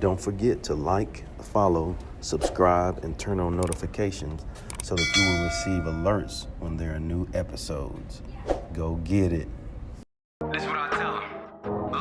Don't forget to like, follow, subscribe, and turn on notifications so that you will receive alerts when there are new episodes. Go get it. This what I tell 'em. Look,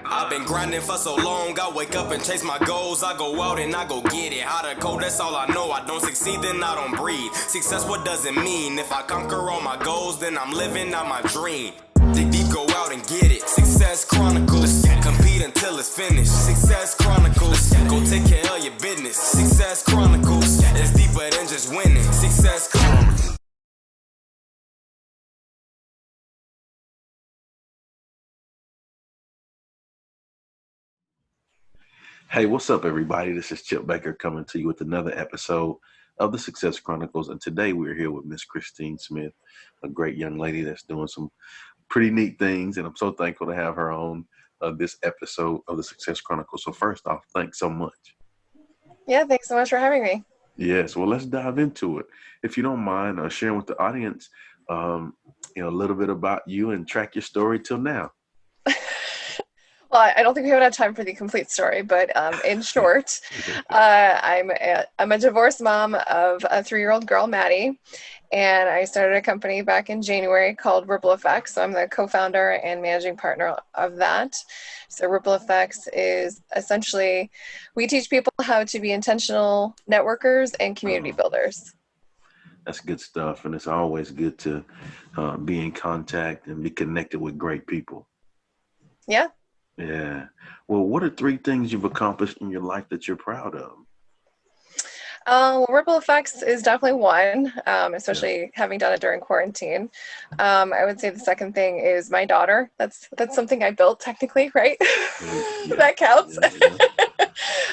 I've been grinding for so long, I wake up and chase my goals. I go out and I go get it. How to code, that's all I know. I don't succeed, then I don't breathe. Success, what does it mean? If I conquer all my goals, then I'm living out my dream. Dig deep, go out and get it. Success Chronicles. Compete until it's finished. Success Chronicles. Go take care of your business. Success Chronicles. It's deeper than just winning. Success Chronicles. Hey, what's up, everybody? This is Chip Baker coming to you with another episode of the Success Chronicles. And today we're here with Miss Christine Smith, a great young lady that's doing some pretty neat things. And I'm so thankful to have her on this episode of the Success Chronicles. So first off, thanks so much. Yeah, thanks so much for having me. Yes, well, let's dive into it. If you don't mind sharing with the audience, a little bit about you and track your story till now. Well, I don't think we have enough time for the complete story, but in short, I'm a divorced mom of a 3-year-old girl, Maddie, and I started a company back in January called Ripple Effects. So I'm the co-founder and managing partner of that. So Ripple Effects is essentially, we teach people how to be intentional networkers and community builders. That's good stuff, and it's always good to be in contact and be connected with great people. Yeah. Yeah. Well, what are 3 things you've accomplished in your life that you're proud of? Well, Ripple Effects is definitely one, especially having done it during quarantine. I would say the second thing is my daughter. That's something I built technically, right? Yeah. That counts.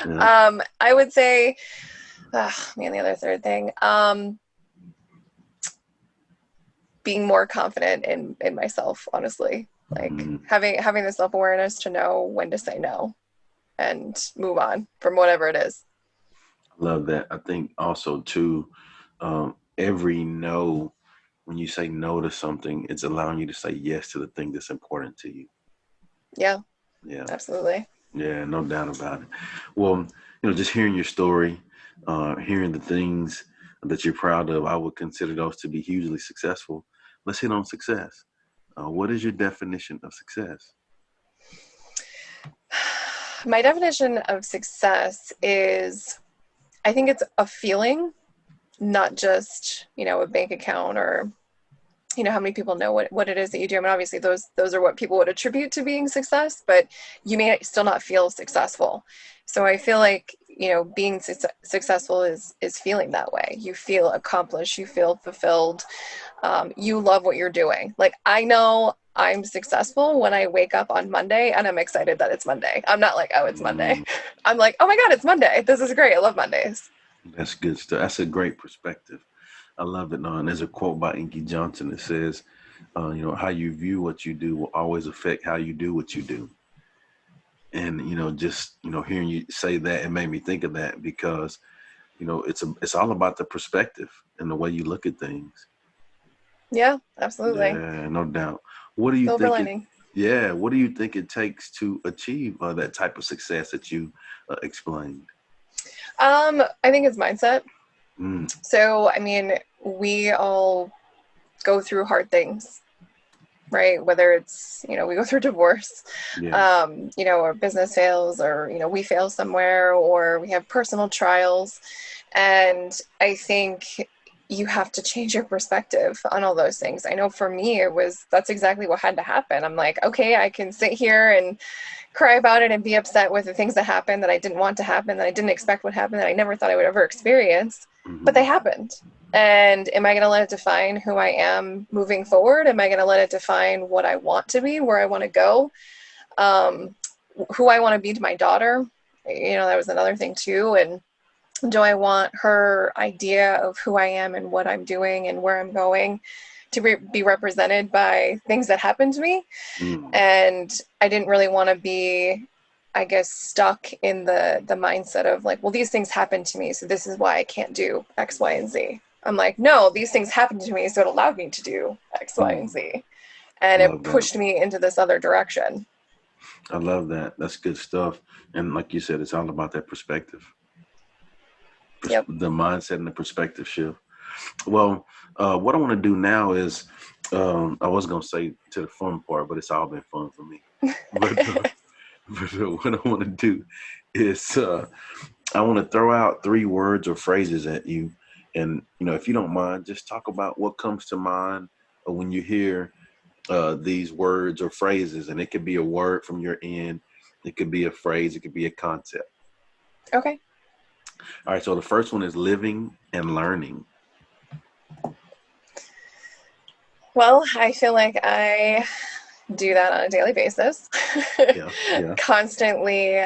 Yeah. I would say, the other third thing, being more confident in myself, honestly. Like having the self-awareness to know when to say no and move on from whatever it is. Love that. I think also too, every no, when you say no to something, it's allowing you to say yes to the thing that's important to you. Yeah. Yeah. Absolutely. Yeah, no doubt about it. Well, just hearing your story, hearing the things that you're proud of, I would consider those to be hugely successful. Let's hit on success. What is your definition of success? My definition of success is, I think it's a feeling, not just, a bank account or, how many people know what it is that you do. I mean, obviously those are what people would attribute to being success, but you may still not feel successful. So I feel like, being successful is feeling that way. You feel accomplished, you feel fulfilled. You love what you're doing. Like, I know I'm successful when I wake up on Monday and I'm excited that it's Monday. I'm not like, oh, it's Monday. I'm like, oh my God, it's Monday. This is great. I love Mondays. That's good stuff. That's a great perspective. I love it. And there's a quote by Inky Johnson that says, how you view what you do will always affect how you do what you do. And, hearing you say that, it made me think of that because, it's all about the perspective and the way you look at things. Yeah, absolutely. Yeah, no doubt. What do you Silver think? lining. What do you think it takes to achieve that type of success that you explained? I think it's mindset. So, I mean, we all go through hard things, right? Whether it's, we go through divorce, or business fails, or, we fail somewhere, or we have personal trials. And I think you have to change your perspective on all those things. I know for me, that's exactly what had to happen. I'm like, okay, I can sit here and cry about it and be upset with the things that happened that I didn't want to happen, that I didn't expect would happen, that I never thought I would ever experience, but they happened. And am I going to let it define who I am moving forward? Am I going to let it define what I want to be, where I want to go, who I want to be to my daughter? That was another thing too. And do I want her idea of who I am and what I'm doing and where I'm going to be represented by things that happened to me? And I didn't really want to be, I guess, stuck in the mindset of like, well, these things happened to me, so this is why I can't do X, Y, and Z. I'm like, no, these things happened to me, so it allowed me to do X, Y, and Z. And it pushed me into this other direction. I love that. That's good stuff. And like you said, it's all about that perspective. Yep. The mindset and the perspective shift. Well, what I want to do now is, I was going to say to the fun part, but it's all been fun for me. But what I want to do is, I want to throw out 3 words or phrases at you. And, if you don't mind, just talk about what comes to mind when you hear these words or phrases. And it could be a word from your end. It could be a phrase. It could be a concept. Okay. All right. So the first one is living and learning. Well, I feel like I do that on a daily basis. Yeah. Constantly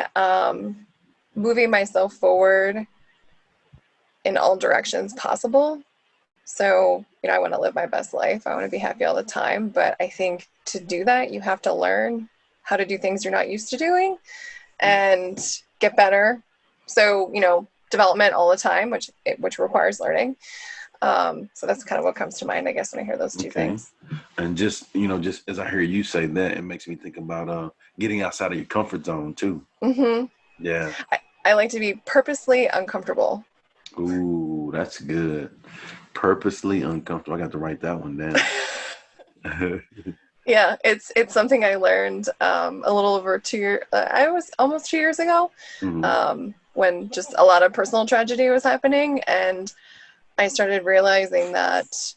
moving myself forward in all directions possible. So, I want to live my best life. I want to be happy all the time. But I think to do that, you have to learn how to do things you're not used to doing and get better. So, development all the time, which requires learning. So that's kind of what comes to mind, I guess, when I hear those 2 things. And just as I hear you say that, it makes me think about getting outside of your comfort zone too. Mm-hmm. Yeah. I like to be purposely uncomfortable. Ooh, that's good. Purposely uncomfortable. I got to write that one down. Yeah, it's something I learned a little over 2 years. I was almost 2 years ago, when just a lot of personal tragedy was happening, and I started realizing that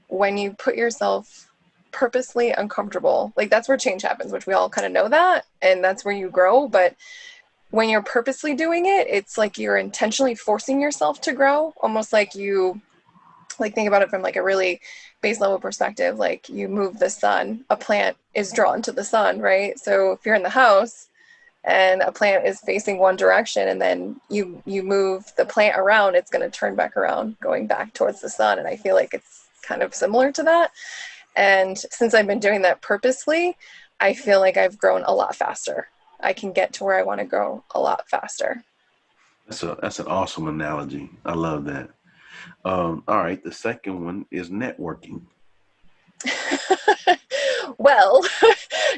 when you put yourself purposely uncomfortable, like that's where change happens, which we all kind of know that, and that's where you grow. But when you're purposely doing it, it's like you're intentionally forcing yourself to grow, almost like you, like, think about it from like a really base level perspective. Like, you move the sun, a plant is drawn to the sun, right? So if you're in the house and a plant is facing one direction, and then you move the plant around, it's going to turn back around, going back towards the sun. And I feel like it's kind of similar to that. And since I've been doing that purposely, I feel like I've grown a lot faster. I can get to where I want to go a lot faster. That's an awesome analogy. I love that. All right. The second one is networking. Well,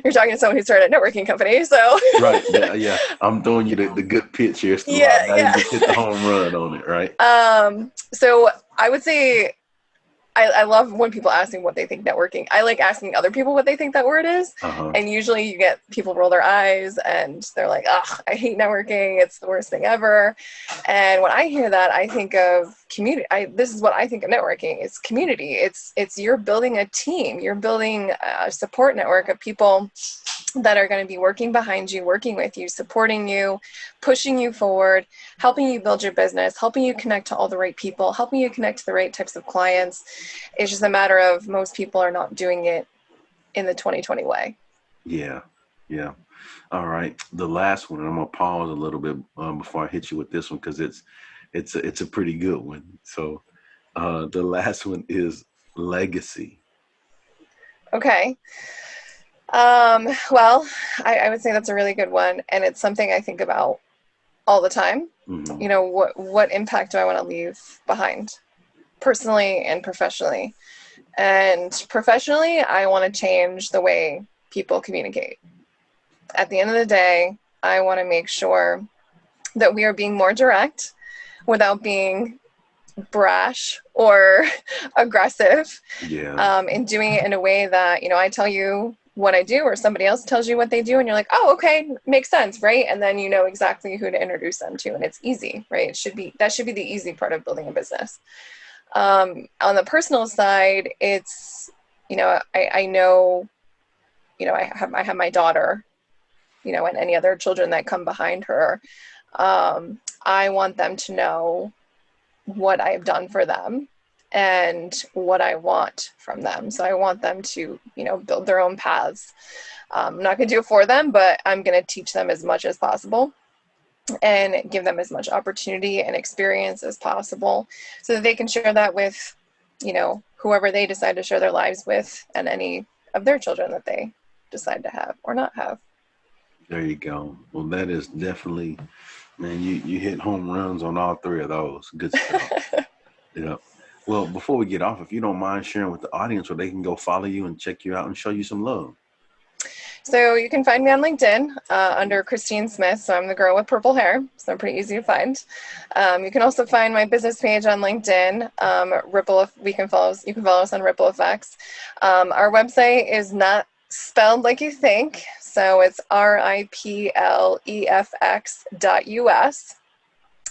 you're talking to someone who started a networking company, so. Right. Yeah. I'm throwing you the good pitch here. Yeah. You just hit the home run on it, right? So I would say I love when people ask me what they think networking. I like asking other people what they think that word is. And usually you get people roll their eyes and they're like, "Ugh, I hate networking. It's the worst thing ever." And when I hear that, I think of community. This is what I think of networking. It's community. It's you're building a team. You're building a support network of people that are going to be working behind you, working with you, supporting you, pushing you forward, helping you build your business, helping you connect to all the right people, helping you connect to the right types of clients. It's just a matter of most people are not doing it in the 2020 way. Yeah. All right. The last one, and I'm going to pause a little bit before I hit you with this one, because it's a pretty good one. So the last one is legacy. Okay. Well, I would say that's a really good one. And it's something I think about all the time. What impact do I want to leave behind, personally and professionally? And professionally, I want to change the way people communicate. At the end of the day, I want to make sure that we are being more direct without being brash or aggressive. And doing it in a way that, I tell you what I do, or somebody else tells you what they do, and you're like, oh, okay, makes sense, right? And then you know exactly who to introduce them to, and it's easy, right? That should be the easy part of building a business. On the personal side, it's, I know, I have my daughter, and any other children that come behind her. I want them to know what I've done for them and what I want from them. So I want them to, build their own paths. I'm not going to do it for them, but I'm going to teach them as much as possible and give them as much opportunity and experience as possible so that they can share that with, whoever they decide to share their lives with, and any of their children that they decide to have or not have. There you go. Well, that is definitely, man, you hit home runs on all 3 of those. Good stuff. Yeah. Well, before we get off, if you don't mind sharing with the audience where they can go follow you and check you out and show you some love. So you can find me on LinkedIn under Christine Smith. So I'm the girl with purple hair. So I'm pretty easy to find. You can also find my business page on LinkedIn. You can follow us on Ripple Effects. Our website is not spelled like you think. So it's riplefx.us.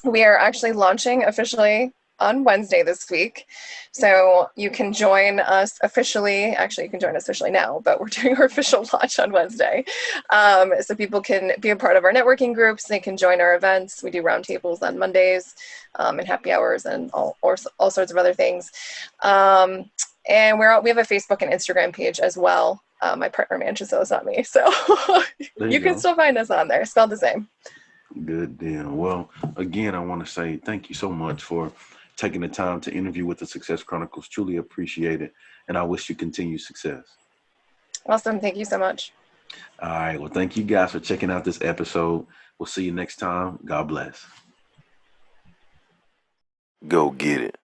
We are actually launching officially on Wednesday this week. So you can join us officially. Actually, you can join us officially now, but we're doing our official launch on Wednesday. So people can be a part of our networking groups. They can join our events. We do roundtables on Mondays and happy hours and all sorts of other things. And we have a Facebook and Instagram page as well. My partner manages those, not me. So you can still find us on there, spelled the same. Good deal. Well, again, I want to say thank you so much for taking the time to interview with the Success Chronicles. Truly appreciate it. And I wish you continued success. Awesome. Thank you so much. All right. Well, thank you guys for checking out this episode. We'll see you next time. God bless. Go get it.